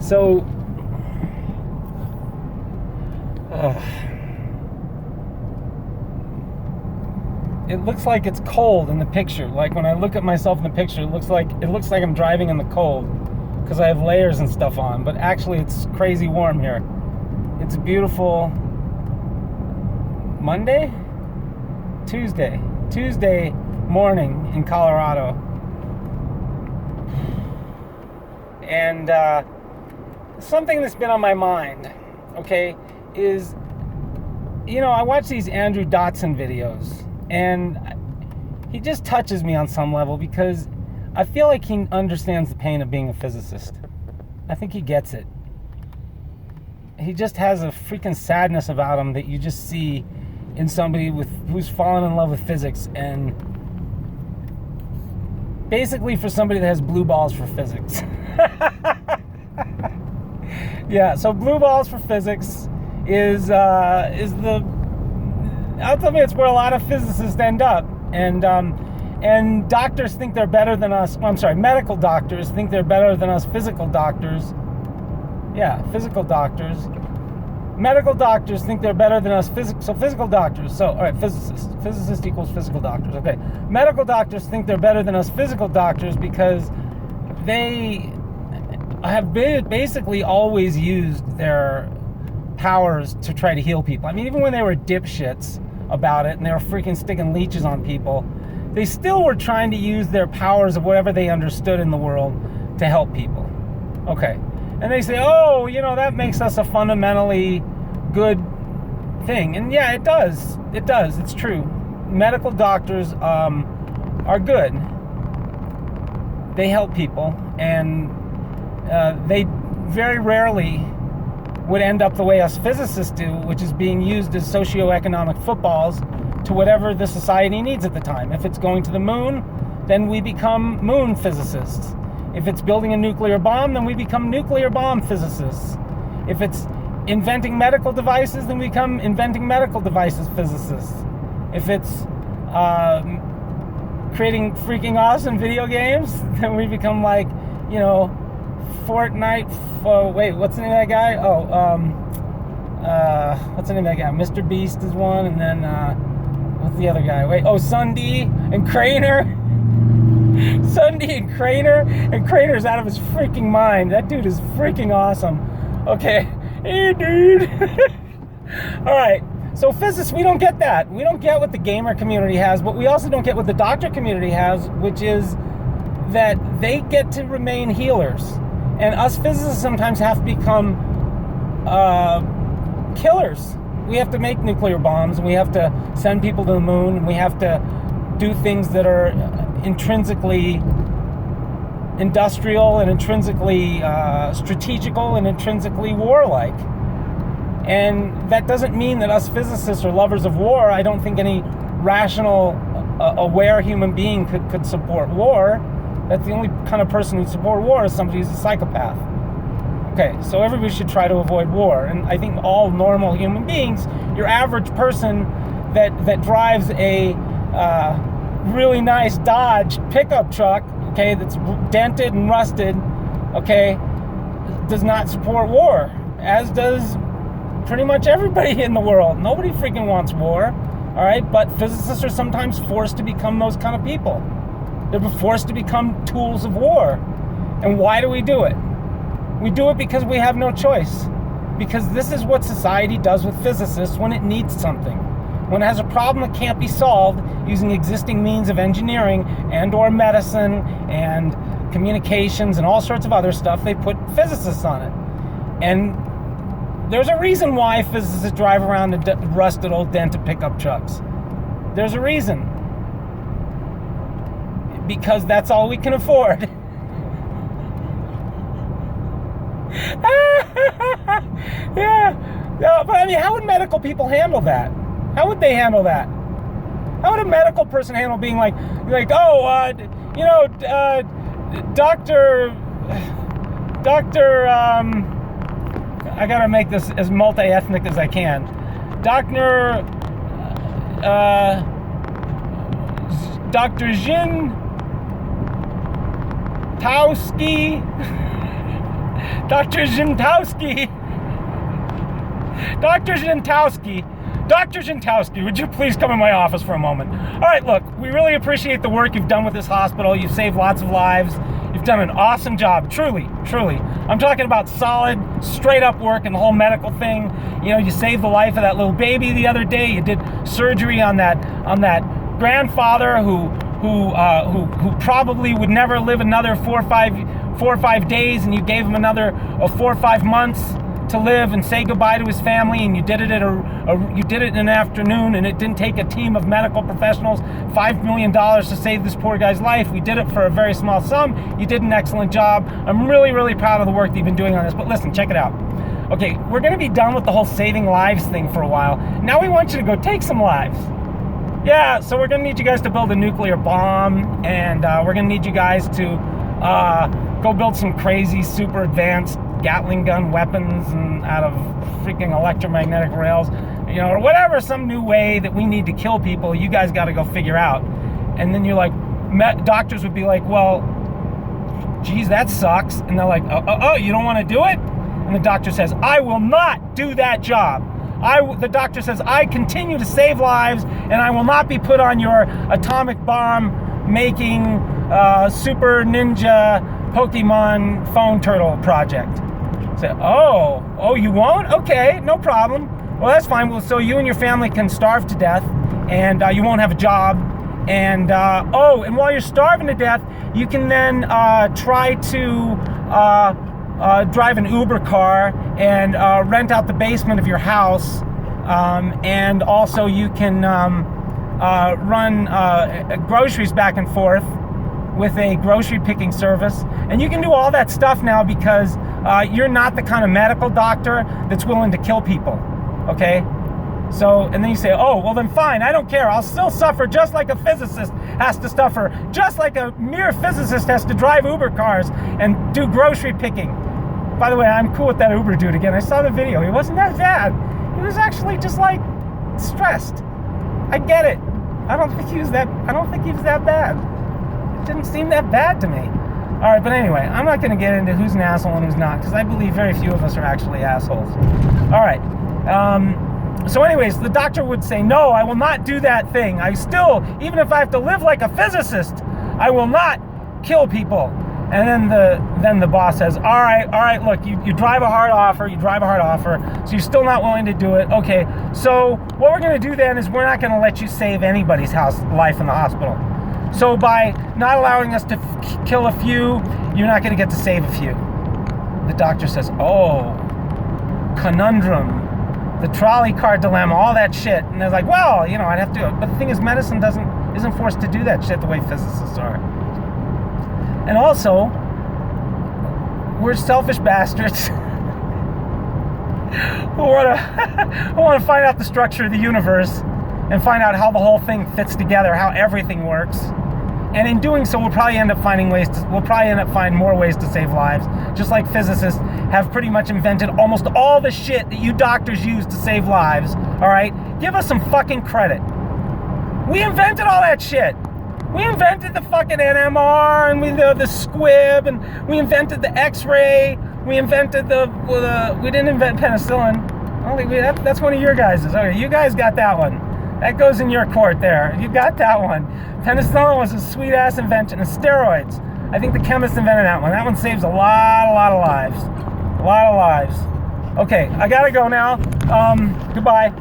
So, it looks like it's cold in the picture. Like when I look at myself in the picture, it looks like I'm driving in the cold because I have layers and stuff on. But actually, it's crazy warm here. It's a beautiful Tuesday morning in Colorado. And something that's been on my mind, okay, is, I watch these Andrew Dotson videos, and he just touches me on some level because I feel like he understands the pain of being a physicist. I think he gets it. He just has a freaking sadness about him that you just see in somebody who's fallen in love with physics, and basically for somebody that has blue balls for physics. Yeah, so blue balls for physics is ultimately it's where a lot of physicists end up, and doctors think they're better than us. Medical doctors think they're better than us physical doctors. Yeah, physical doctors. Medical doctors think they're better than us physical doctors. So, all right, physicist. Physicist equals physical doctors. Okay. Medical doctors think they're better than us physical doctors because they have basically always used their powers to try to heal people. I mean, even when they were dipshits about it and they were freaking sticking leeches on people, they still were trying to use their powers of whatever they understood in the world to help people. Okay. And they say, that makes us a fundamentally good thing. And yeah, it does. It does. It's true. Medical doctors are good. They help people, and they very rarely would end up the way us physicists do, which is being used as socioeconomic footballs to whatever the society needs at the time. If it's going to the moon, then we become moon physicists. If it's building a nuclear bomb, then we become nuclear bomb physicists. If it's inventing medical devices, then we become inventing medical devices physicists. If it's creating freaking awesome video games, then we become Fortnite. What's the name of that guy? What's the name of that guy? Mr. Beast is one, and then what's the other guy? Sundy and Craner. Sundy and Craner, and Craner's out of his freaking mind. That dude is freaking awesome. Okay, hey dude. All right, so physicists, we don't get that. We don't get what the gamer community has, but we also don't get what the doctor community has, which is that they get to remain healers, and us physicists sometimes have to become killers. We have to make nuclear bombs, and we have to send people to the moon, and we have to do things that are intrinsically industrial and intrinsically strategical and intrinsically warlike. And that doesn't mean that us physicists are lovers of war. I don't think any rational, aware human being could support war. That's the only kind of person who'd support war is somebody who's a psychopath. Okay, so everybody should try to avoid war. And I think all normal human beings, your average person that drives a really nice Dodge pickup truck, okay, that's dented and rusted, okay, does not support war, as does pretty much everybody in the world. Nobody freaking wants war, all right? But physicists are sometimes forced to become those kind of people. They're forced to become tools of war. And why do we do it? We do it because we have no choice. Because this is what society does with physicists when it needs something. When it has a problem that can't be solved using existing means of engineering and or medicine and communications and all sorts of other stuff, they put physicists on it. And there's a reason why physicists drive around in rusted old dented pickup trucks. There's a reason. Because that's all we can afford. Yeah. No, but I mean, how would medical people handle that? How would they handle that? How would a medical person handle being like, Doctor, I gotta make this as multi-ethnic as I can. Dr. Jin Towski. Dr. Zhentowski. Dr. Zhentowski. Dr. Zhentowski, would you please come in my office for a moment? All right, look, we really appreciate the work you've done with this hospital. You've saved lots of lives. You've done an awesome job, truly, truly. I'm talking about solid, straight up work and the whole medical thing. You know, you saved the life of that little baby the other day. You did surgery on that grandfather who probably would never live another 4 or 5 days, and you gave him another 4 or 5 months to live and say goodbye to his family, and you did it you did it in an afternoon, and it didn't take a team of medical professionals $5 million to save this poor guy's life. We did it for a very small sum. You did an excellent job. I'm really, really proud of the work that you've been doing on this. But listen, check it out. Okay, we're going to be done with the whole saving lives thing for a while. Now we want you to go take some lives. Yeah, so we're going to need you guys to build a nuclear bomb, and we're going to need you guys to go build some crazy, super advanced Gatling gun weapons and out of freaking electromagnetic rails, you know, or whatever, some new way that we need to kill people. You guys got to go figure out. And then you're like, doctors would be like, well, geez, that sucks. And they're like, oh, you don't want to do it? And the doctor says, I will not do that job. The doctor says, I continue to save lives, and I will not be put on your atomic bomb making super ninja Pokemon phone turtle project. Say, oh, you won't? Okay, no problem. Well, that's fine. Well, so you and your family can starve to death, and you won't have a job. And and while you're starving to death, you can then try to drive an Uber car and rent out the basement of your house, and also you can run groceries back and forth with a grocery picking service. And you can do all that stuff now because you're not the kind of medical doctor that's willing to kill people, okay? So, and then you say, oh, well then fine, I don't care. I'll still suffer just like a physicist has to suffer, just like a mere physicist has to drive Uber cars and do grocery picking. By the way, I'm cool with that Uber dude again. I saw the video. He wasn't that bad. He was actually just like stressed. I get it. I don't think he was that bad. It didn't seem that bad to me. All right, but anyway, I'm not going to get into who's an asshole and who's not, because I believe very few of us are actually assholes. All right. So anyways, the doctor would say, no, I will not do that thing. I still, even if I have to live like a physicist, I will not kill people. And then the boss says, all right, look, you drive a hard offer, so you're still not willing to do it. Okay, so what we're going to do then is we're not going to let you save anybody's life in the hospital. So by not allowing us to kill a few, you're not going to get to save a few. The doctor says, oh, conundrum, the trolley car dilemma, all that shit. And they're like, well, you know, I'd have to. But the thing is, medicine isn't forced to do that shit the way physicists are. And also, we're selfish bastards who want to find out the structure of the universe and find out how the whole thing fits together, how everything works. And in doing so, we'll probably end up finding more ways to save lives. Just like physicists have pretty much invented almost all the shit that you doctors use to save lives. All right, give us some fucking credit. We invented all that shit. We invented the fucking NMR, and the squib, and we invented the X-ray. We invented we didn't invent penicillin. I don't think that's one of your guys'. Okay, you guys got that one. That goes in your court there. You got that one. Penicillin was a sweet-ass invention. And steroids. I think the chemists invented that one. That one saves a lot of lives. A lot of lives. Okay, I gotta go now. Goodbye.